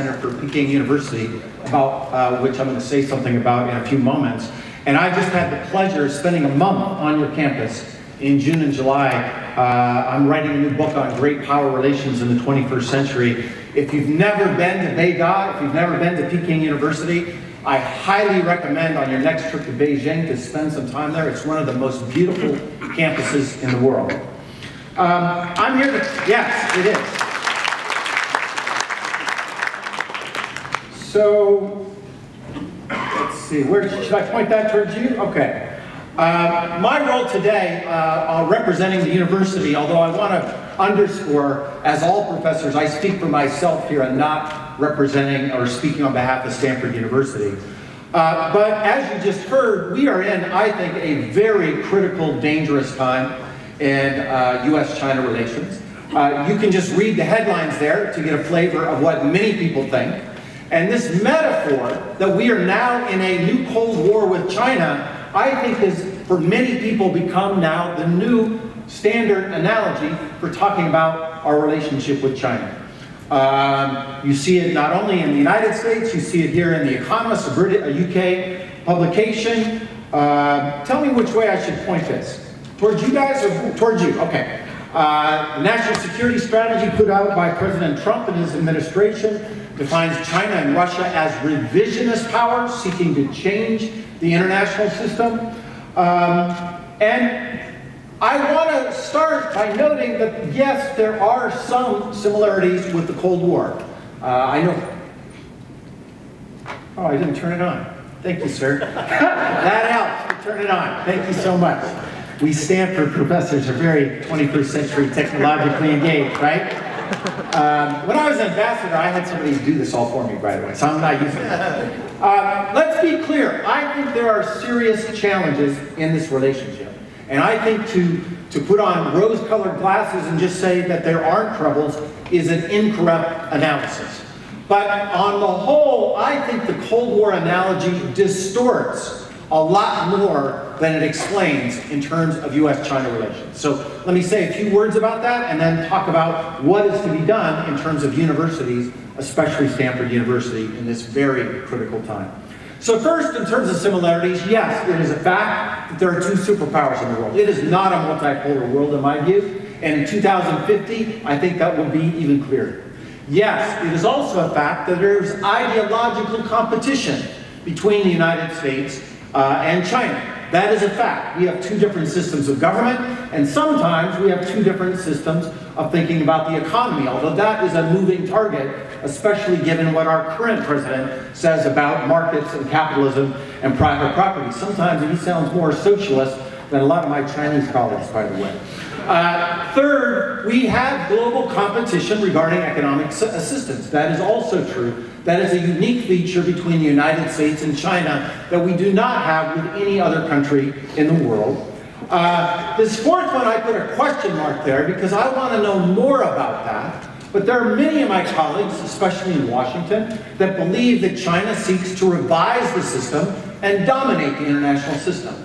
Center for Peking University, about which I'm going to say something about in a few moments. And I just had the pleasure of spending a month on your campus in June and July. I'm writing a new book on great power relations in the 21st century. If you've never been to Beida, if you've never been to Peking University, I highly recommend on your next trip to Beijing to spend some time there. It's one of the most beautiful campuses in the world. I'm here to, yes, it is. So, let's see, where should I point that towards you? Okay. My role today, representing the university, although I want to underscore, as all professors, I speak for myself here and not representing or speaking on behalf of Stanford University. But as you just heard, we are in, I think, a very critical, dangerous time in US-China relations. You can just read the headlines there to get a flavor of what many people think. And this metaphor that we are now in a new Cold War with China, I think has, for many people, become now the new standard analogy for talking about our relationship with China. You see it not only in the United States, you see it here in The Economist, a UK publication. Tell me which way I should point this. Towards you guys or towards you? Okay. The national security strategy put out by President Trump and his administration defines China and Russia as revisionist powers seeking to change the international system. And I want to start by noting that, yes, there are some similarities with the Cold War. I know. Oh, I didn't turn it on. Thank you, sir. That helps. Turn it on. Thank you so much. We Stanford professors are very 21st century technologically engaged, right? When I was an ambassador, I had somebody do this all for me right away, so I'm not using it. Let's be clear. I think there are serious challenges in this relationship. And I think to put on rose-colored glasses and just say that there aren't troubles is an incorrect analysis. But on the whole, I think the Cold War analogy distorts a lot more than it explains in terms of US-China relations. So let me say a few words about that and then talk about what is to be done in terms of universities, especially Stanford University, in this very critical time. So first, in terms of similarities, yes, it is a fact that there are two superpowers in the world. It is not a multipolar world in my view, and in 2050, I think that will be even clearer. Yes, it is also a fact that there is ideological competition between the United States and China. That is a fact. We have two different systems of government, and sometimes we have two different systems of thinking about the economy, although that is a moving target, especially given what our current president says about markets and capitalism and private property. Sometimes he sounds more socialist than a lot of my Chinese colleagues, by the way. Third, we have global competition regarding economic assistance. That is also true. That is a unique feature between the United States and China that we do not have with any other country in the world. This fourth one, I put a question mark there because I want to know more about that. But there are many of my colleagues, especially in Washington, that believe that China seeks to revise the system and dominate the international system.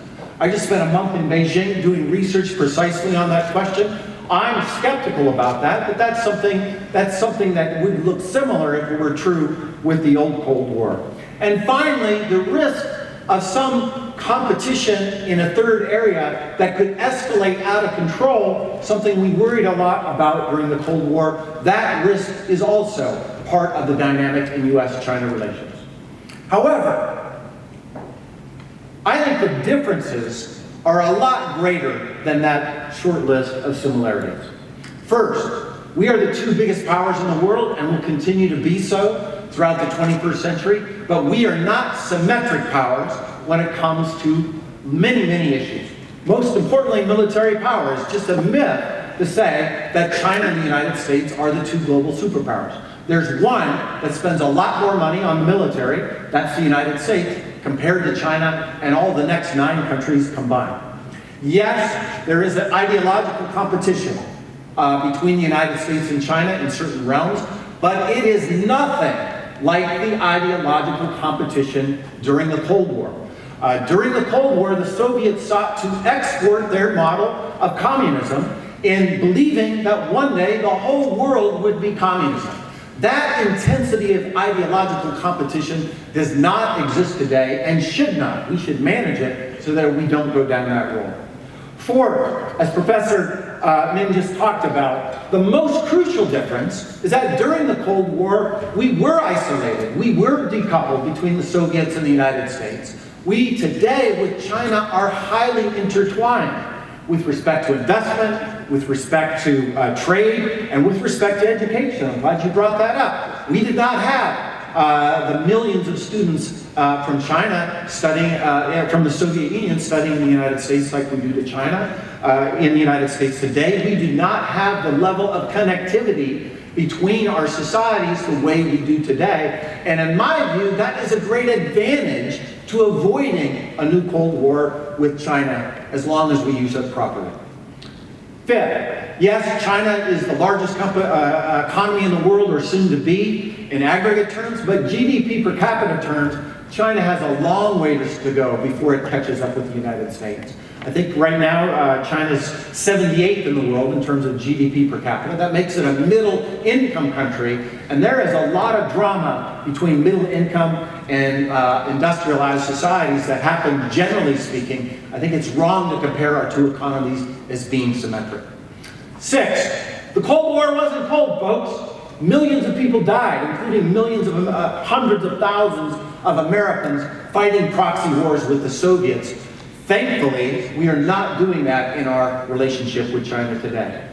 I just spent a month in Beijing doing research precisely on that question. I'm skeptical about that, but that's something that would look similar if it were true with the old Cold War. And finally, the risk of some competition in a third area that could escalate out of control, something we worried a lot about during the Cold War, that risk is also part of the dynamic in US-China relations. However, I think the differences are a lot greater than that short list of similarities. First, we are the two biggest powers in the world and will continue to be so throughout the 21st century, but we are not symmetric powers when it comes to many, many issues. Most importantly, military power is just a myth to say that China and the United States are the two global superpowers. There's one that spends a lot more money on the military, that's the United States, compared to China and all the next 9 countries combined. Yes, there is an ideological competition between the United States and China in certain realms, but it is nothing like the ideological competition during the Cold War. During the Cold War, the Soviets sought to export their model of communism in believing that one day the whole world would be communism. That intensity of ideological competition does not exist today and should not. We should manage it so that we don't go down that road. Fourth, as Professor Min just talked about, the most crucial difference is that during the Cold War, we were isolated. We were decoupled between the Soviets and the United States. We today, with China, are highly intertwined with respect to investment, with respect to trade, and with respect to education. I'm glad you brought that up. We did not have the millions of students from China studying, from the Soviet Union studying in the United States like we do to China. In the United States today, we do not have the level of connectivity between our societies the way we do today. And in my view, that is a great advantage to avoiding a new Cold War with China as long as we use it properly. Fifth, yes, China is the largest economy in the world, or soon to be, in aggregate terms, but GDP per capita terms, China has a long way to go before it catches up with the United States. I think right now, China's 78th in the world in terms of GDP per capita. That makes it a middle-income country, and there is a lot of drama between middle-income and industrialized societies that happen, generally speaking. I think it's wrong to compare our two economies as being symmetric. Sixth, the Cold War wasn't cold, folks. Millions of people died, including millions of, hundreds of thousands of Americans fighting proxy wars with the Soviets. Thankfully, we are not doing that in our relationship with China today.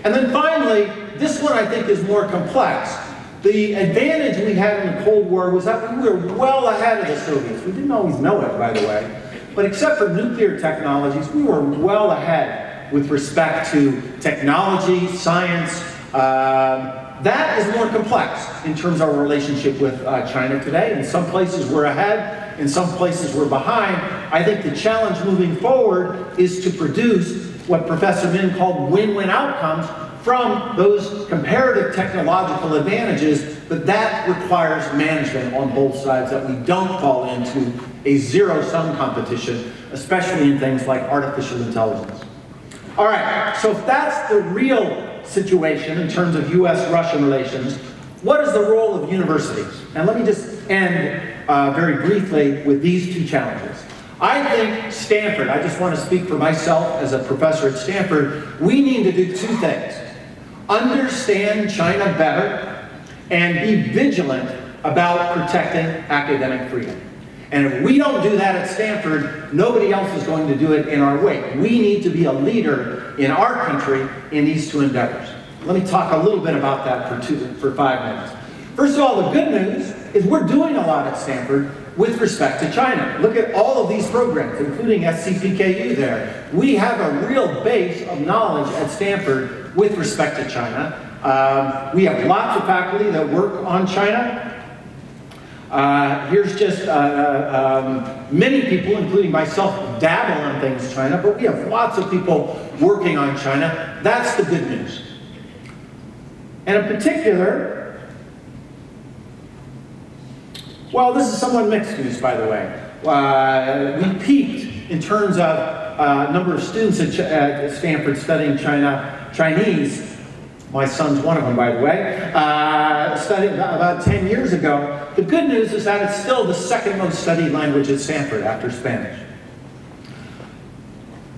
And then finally, this one I think is more complex. The advantage we had in the Cold War was that we were well ahead of the Soviets. We didn't always know it, by the way. But except for nuclear technologies, we were well ahead with respect to technology, science. That is more complex in terms of our relationship with China today. In some places we're ahead, in some places we're behind. I think the challenge moving forward is to produce what Professor Min called win-win outcomes from those comparative technological advantages, but that requires management on both sides, that we don't fall into a zero-sum competition, especially in things like artificial intelligence. All right, so if that's the real situation in terms of US-Russia relations, what is the role of universities? And let me just end very briefly with these two challenges. I think Stanford, I just want to speak for myself as a professor at Stanford, we need to do two things. Understand China better and be vigilant about protecting academic freedom. And if we don't do that at Stanford, nobody else is going to do it in our wake. We need to be a leader in our country in these two endeavors. Let me talk a little bit about that for 5 minutes. First of all, the good news is we're doing a lot at Stanford with respect to China. Look at all of these programs, including SCPKU there. We have a real base of knowledge at Stanford with respect to China. We have lots of faculty that work on China. Here's just many people, including myself, dabble on things China, but we have lots of people working on China. That's the good news. And in particular, well, this is somewhat mixed news, by the way. We peaked in terms of number of students at Stanford studying Chinese. My son's one of them, by the way. Studied about 10 years ago. The good news is that it's still the second most studied language at Stanford after Spanish.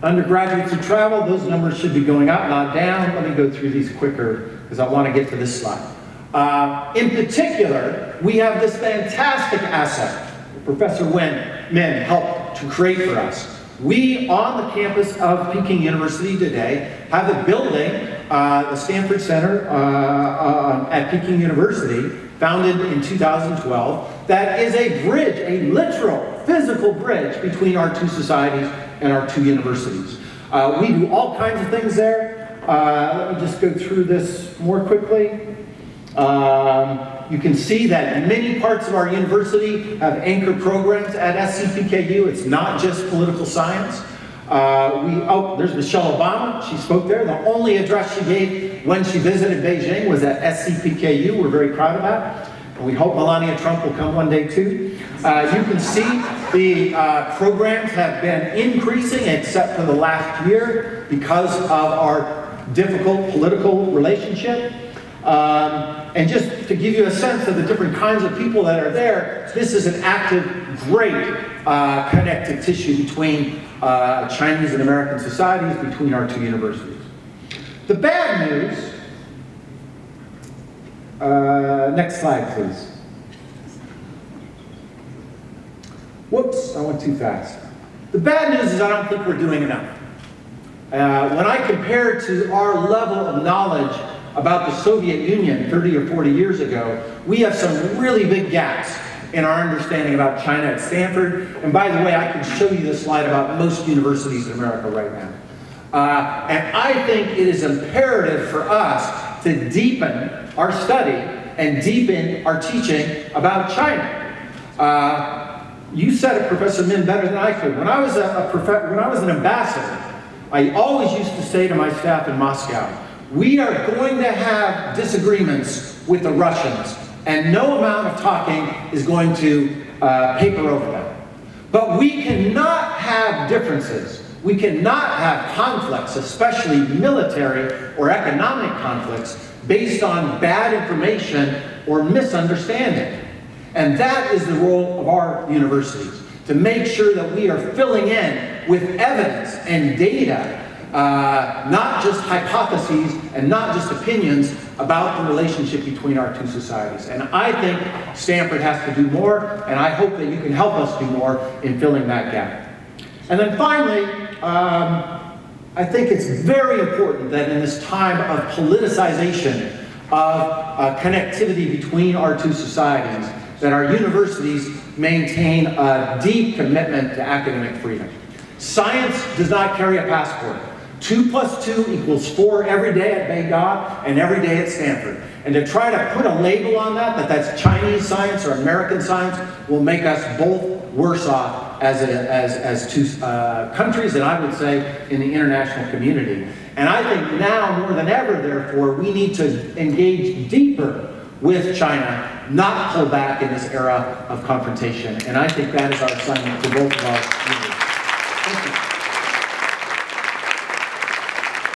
Undergraduates who travel, those numbers should be going up, not down. Let me go through these quicker because I want to get to this slide. In particular, we have this fantastic asset that Professor Min helped to create for us. We, on the campus of Peking University today, have a building, the Stanford Center at Peking University, founded in 2012, that is a bridge, a literal, physical bridge between our two societies and our two universities. We do all kinds of things there. Let me just go through this more quickly. You can see that many parts of our university have anchor programs at SCPKU. It's not just political science. There's Michelle Obama. She spoke there. The only address she gave when she visited Beijing was at SCPKU. We're very proud of that. And we hope Melania Trump will come one day too. You can see the programs have been increasing except for the last year because of our difficult political relationship. And just to give you a sense of the different kinds of people that are there, this is an active, great connective tissue between Chinese and American societies, between our two universities. The bad news, next slide please. Whoops, I went too fast. The bad news is I don't think we're doing enough. When I compare to our level of knowledge about the Soviet Union 30 or 40 years ago, we have some really big gaps in our understanding about China at Stanford. And by the way, I can show you this slide about most universities in America right now. And I think it is imperative for us to deepen our study and deepen our teaching about China. You said it, Professor Min, better than I could. When I was an ambassador, I always used to say to my staff in Moscow, we are going to have disagreements with the Russians, and no amount of talking is going to paper over them. But we cannot have differences. We cannot have conflicts, especially military or economic conflicts, based on bad information or misunderstanding. And that is the role of our universities, to make sure that we are filling in with evidence and data, not just hypotheses and not just opinions about the relationship between our two societies. And I think Stanford has to do more, and I hope that you can help us do more in filling that gap. And then finally, I think it's very important that in this time of politicization, of connectivity between our two societies, that our universities maintain a deep commitment to academic freedom. Science does not carry a passport. 2 + 2 = 4 every day at Beida and every day at Stanford. And to try to put a label on that that's Chinese science or American science, will make us both worse off as two countries, and I would say in the international community. And I think now more than ever, therefore, we need to engage deeper with China, not pull back in this era of confrontation. And I think that is our assignment to both of us.